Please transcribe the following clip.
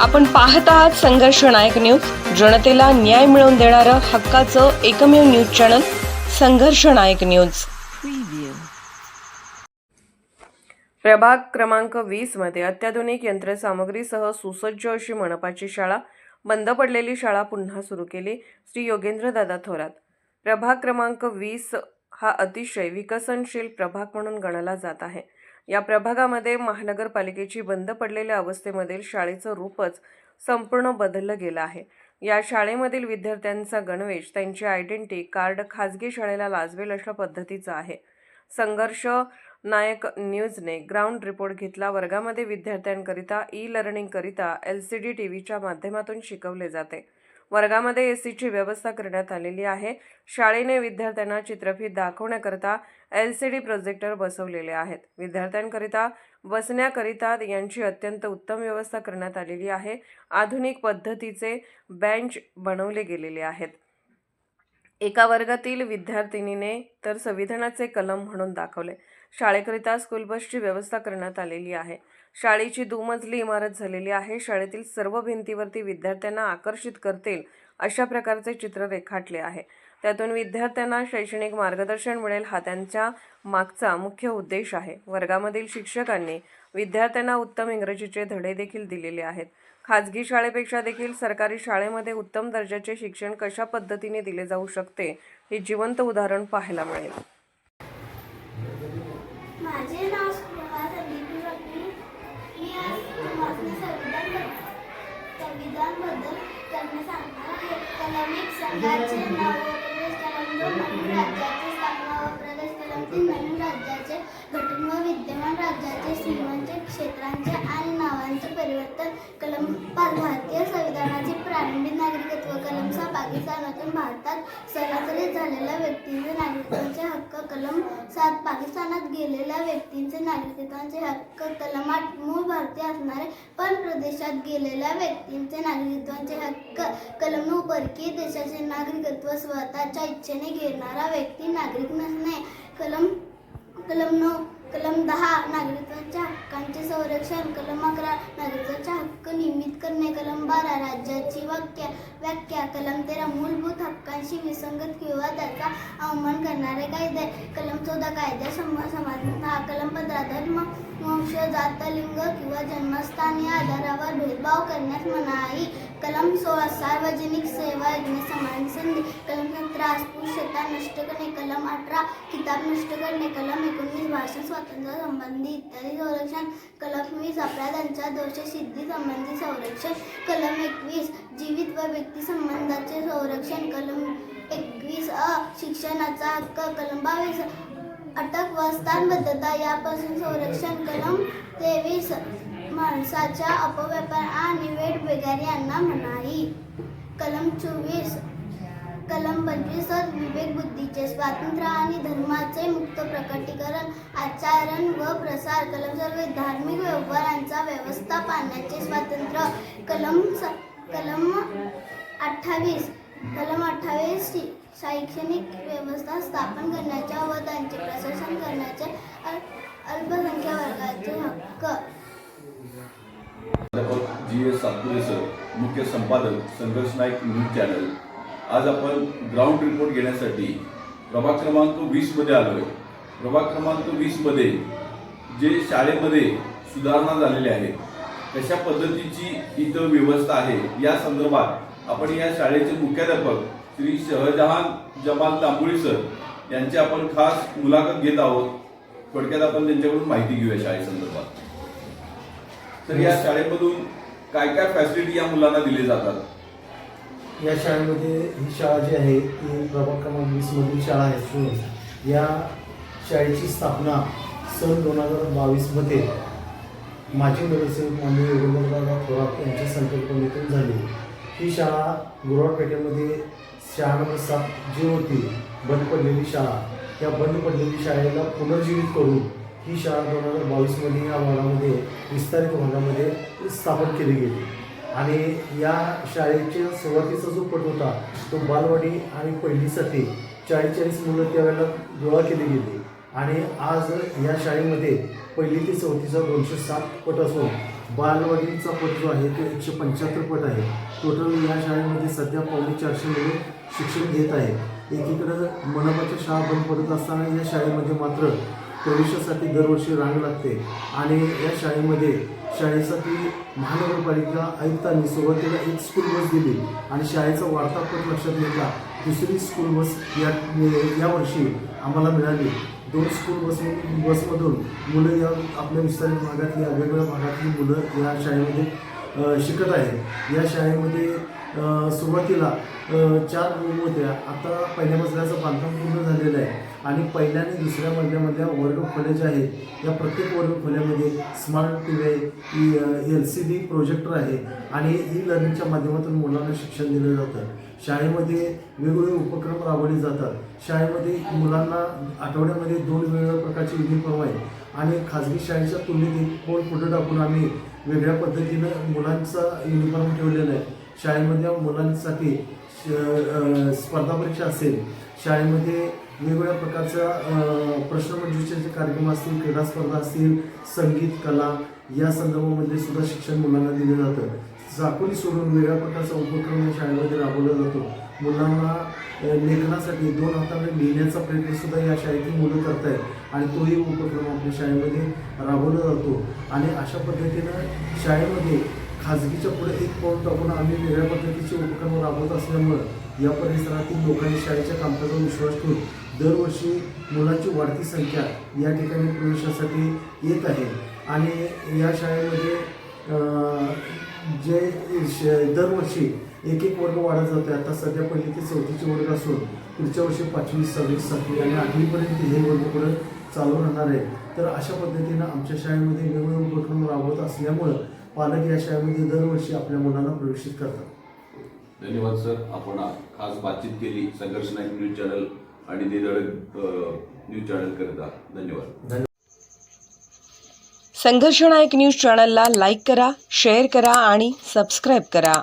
आपण पाहत आहात संघर्ष नायक न्यूज, जनतेला न्याय मिळवून देणारं हक्काचं एकमेव न्यूज चॅनल संघर्ष नायक न्यूज। प्रभाग क्रमांक 20 मध्ये अत्याधुनिक यंत्रसामग्रीसह सुसज्ज अशी मनपाची शाळा, बंद पडलेली शाळा पुन्हा सुरू केली। श्री योगेंद्रदादा थोरात। प्रभाग क्रमांक 20 हा अतिशय विकसनशील प्रभाग म्हणून गणला जात आहे। या प्रभागामध्ये महानगरपालिकेची बंद पडलेल्या अवस्थेमधील शाळेचं रूपच संपूर्ण बदललं गेलं आहे। या शाळेमधील विद्यार्थ्यांचा गणवेश, त्यांची आयडेंटिटी कार्ड खाजगी शाळेला लाजवेल अशा पद्धतीचं आहे। संघर्ष नायक न्यूजने ग्राउंड रिपोर्ट घेतला। वर्गामध्ये विद्यार्थ्यांकरिता ई-लर्निंग करिता LCD टीव्हीच्या माध्यमातून शिकवले जाते। वर्गामध्ये एसीची व्यवस्था करण्यात आलेली आहे। शाळेने विद्यार्थ्यांना चित्रफित दाखवण्याकरिता LCD प्रोजेक्टर बसवलेले आहेत। विद्यार्थ्यांकरिता बसण्याकरिता यांची अत्यंत उत्तम व्यवस्था करण्यात आलेली आहे। आधुनिक पद्धतीचे बेंच बनवले गेलेले आहेत। एका वर्गातील विद्यार्थिनीने तर संविधानाचे कलम म्हणून दाखवले। शाळेकरिता स्कूल बसची व्यवस्था करण्यात आलेली आहे। शाळेची दुमजली इमारत झालेली आहे। शाळेतील सर्व भिंतीवरती विद्यार्थ्यांना आकर्षित करतील अशा प्रकारचे चित्र रेखाटले आहे। त्यातून विद्यार्थ्यांना शैक्षणिक मार्गदर्शन मिळेल हा त्यांच्या मागचा मुख्य उद्देश आहे। वर्गामधील शिक्षकांनी विद्यार्थ्यांना उत्तम इंग्रजीचे धडे देखील दिलेले आहेत। खाजगी शाळेपेक्षा देखील सरकारी शाळेमध्ये उत्तम दर्जाचे शिक्षण कशा पद्धतीने दिले जाऊ शकते हे जिवंत उदाहरण पाहायला मिळेल। माझे नाव मी आज तुम्हाला संविधानबद्दल करणे सांगणार आहे। कलम 1 संघाचे नाव व प्रदेश, कलम 2 नवीन राज्याची स्थापना व प्रदेश, कलम 3 नवीन राज्याचे गठन व विद्यमान राज्याचे सीमांचे, क्षेत्रांचे आणि नावांचे परिवर्तन, कलम 5 भारतीय संविधानाचे प्रारंभिक नागरिकत्व, कलम 6 पाकिस्तानातून भारतात स्थलांतरित झालेल्या व्यक्तींचे नागरिकत्वाचे हक्क, कलम 7 पाकिस्तानात गेलेल्या व्यक्तींचे नागरिकत्वाचे हक्क, कलम 8 मूळ भारतीय असणारे पण प्रदेशात गेलेल्या व्यक्तींचे नागरिकत्वाचे हक्क, कलम 9 परकीय देशाचे नागरिकत्व स्वतःच्या इच्छेने घेणारा व्यक्ती नागरिक नसणे, कलम 10 नागरिकत्वाच्या हक्कांचे संरक्षण, कलम 11 नागरिकत्वाचा हक्क नियमित करणे, कलम 12 राज्याची व्याख्या, कलम 13 मूलभूत हक्कांशी विसंगत किंवा त्याचा अवमान करणारे कायदे, कलम 14 कायदा समानता, कलम 15 धर्म, वंश, जात, लिंग किंवा जन्मस्थान या आधारावर भेदभाव करण्यास मनाई, कलम 16 सार्वजनिक सेवा यज्ञ समान संधी, कलम 17 अस्पृश्यता नष्ट करणे, कलम 18 किताब नष्ट करणे, कलम 19 भाषण स्वातंत्र्य संबंधी इत्यादी संरक्षण, कलम 20 अपराधांच्या दोषसिद्धी संबंधी संरक्षण, कलम 21 जीवित व व्यक्ती संबंधाचे संरक्षण, कलम 21 शिक्षणाचा हक्क, कलम 22 अटक व स्थानबद्धता यापासून संरक्षण, कलम 23 माणसाच्या अपव्यापार आणि वेठबिगारी यांना मनाई, कलम 24 कलम 25 विवेक बुद्धीचे स्वातंत्र्य आणि धर्माचे मुक्त प्रकटीकरण, आचरण व प्रसार, कलम 26 धार्मिक व्यवहारांचा व्यवस्था पाहण्याचे स्वातंत्र्य, कलम 28 शैक्षणिक व्यवस्था स्थापन करण्याच्या व त्यांचे प्रशासन करण्याचे अल्पसंख्याक वर्गाचे हक्क। GS सातपुते सर, मुख्य संपादक संघर्ष नायक न्यूज चॅनल। आज आपण ग्राउंड रिपोर्ट घेण्यासाठी प्रभाग क्रमांक 20 मध्ये आलोय। प्रभाग क्रमांक 20 मध्ये जे शाळेमध्ये सुधारणा झालेल्या आहेत, कशा पद्धतीची इथं व्यवस्था आहे या संदर्भात आपण या शाळेचे मुख्याध्यापक श्री शहजहान जमाल तांबुळी सर यांची आपण खास मुलाखत घेत आहोत। थोडक्यात आपण त्यांच्याकडून माहिती घेऊया शाळेसंदर्भात। तर या शाळेमधून काय काय फॅसिलिटी या मुलांना दिले जातात? या शाळेमध्ये ही शाळा जी आहे ती प्रभाग क्रमांक 20 मधील शाळा आहे। या शाळेची स्थापना सन 2022 मध्ये माजी नगरसेवक माननीय योगेंद्रदादा थोरात यांच्या संकल्पनेतून झाली। ही शाळा गुरवाडपेठेमध्ये शाळा नंबर 7 जी होती बंद पडलेली शाळा, या बंद पडलेली शाळेला पुनर्जीवित करून ही शाळा 2022 मध्ये या भागामध्ये विस्तारित भागामध्ये स्थापन केली गेली। आणि या शाळेच्या सुरुवातीचा जो पट होता तो बालवाडी आणि पहिलीसाठी 40 मुलं त्यावेळेला गोळा केली गेली आणि आज या शाळेमध्ये 1ली ते 4थीचा 207 पट असून बालवाडीचा पट जो आहे तो 175 पट आहे. टोटल या शाळेमध्ये सध्या 450 मुले शिक्षण घेत आहे. एकीकडं मनपाच्या शाळा बंद पडत असताना या शाळेमध्ये मात्र प्रवेशासाठी दरवर्षी रांग लागते आणि या शाळेसाठी महानगरपालिका आयुक्तांनी सुरुवातीला एक स्कूल बस दिली आणि शाळेचा वाढता पट लक्षात घेता दुसरी स्कूल बस यावर्षी आम्हाला मिळाली. 2 स्कूल बसमधून मुलं या आपल्या विस्तारित भागातल्या वेगवेगळ्या भागातली मुलं या शाळेमध्ये शिकत आहेत. या शाळेमध्ये सुरुवातीला 4 रूम होत्या. आता पहिल्या मजल्याचं बांधकाम पूर्ण झालेलं आहे आणि पहिल्या आणि दुसऱ्या मजल्यामधल्या वर्गखोल्या ज्या आहेत या प्रत्येक वर्गखोल्यामध्ये smart T V, LCD projector आहे आणि ई-लर्निंगच्या माध्यमातून मुलांना शिक्षण दिलं जातं. शाळेमध्ये वेगवेगळे उपक्रम राबवले जातात. शाळेमध्ये मुलांना आठवड्यामध्ये 2 वेगवेगळ्या प्रकारचे युनिफॉर्म आहे आणि खाजगी शाळेच्या तुलनेत एक पाऊल पुढे टाकून आम्ही वेगळ्या पद्धतीनं मुलांचा युनिफॉर्म ठेवलेला आहे. शाळेमधल्या मुलांसाठी स्पर्धा परीक्षा असेल, शाळेमध्ये वेगवेगळ्या प्रकारच्या प्रश्नमंजुषेचे कार्यक्रम असतील, क्रीडा स्पर्धा असतील, संगीत, कला या संदर्भामध्ये सुद्धा शिक्षण मुलांना दिलं जातं. चाकोरी सोडून वेगळ्या प्रकारचा उपक्रम या शाळेमध्ये राबवला जातो. मुलांना लेखनासाठी 2 हाताने लिहिण्याचा प्रयत्नसुद्धा या शाळेतील मुलं करत आहेत आणि तोही उपक्रम आपल्या शाळेमध्ये राबवला जातो. आणि अशा पद्धतीनं शाळेमध्ये खाजगीच्या पुढे एक पाऊल टाकून आम्ही वेगळ्या पद्धतीचे उपक्रम राबवत असल्यामुळं या परिसरातील लोकांनी शाळेच्या कामकाजावर विश्वास ठेवून दरवर्षी मुलांची वाढती संख्या या ठिकाणी प्रवेशासाठी येत आहे. आणि या शाळेमध्ये दरवर्षी एक वर्ग वाढत जातो. आता सध्या 1ली ते 4थीचे वर्ग असून पुढच्या वर्षी 5वी, 6वी, 7वी आणि 8वीपर्यंत हे वर्ग पुढे चालू राहणार आहे. तर अशा पद्धतीनं आमच्या शाळेमध्ये वेगवेगळे उपक्रम राबवत असल्यामुळं पालक या शाळेमध्ये दरवर्षी आपल्या मुलांना प्रवेशित करतात. धन्यवाद सर. आपण खास बातचीत केली संघर्ष नाईक न्यूज चॅनल आणि देधडक न्यूज चॅनल करता. धन्यवाद. संघर्ष नायक न्यूज चॅनलला लाईक करा, शेअर करा आणि सबस्क्राईब करा.